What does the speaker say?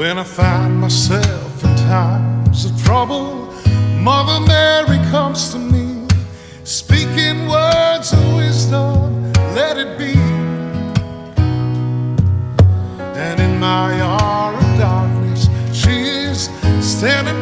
When I find myself in times of trouble, Mother Mary comes to me, speaking words of wisdom, let it be. And in my hour of darkness, she is standing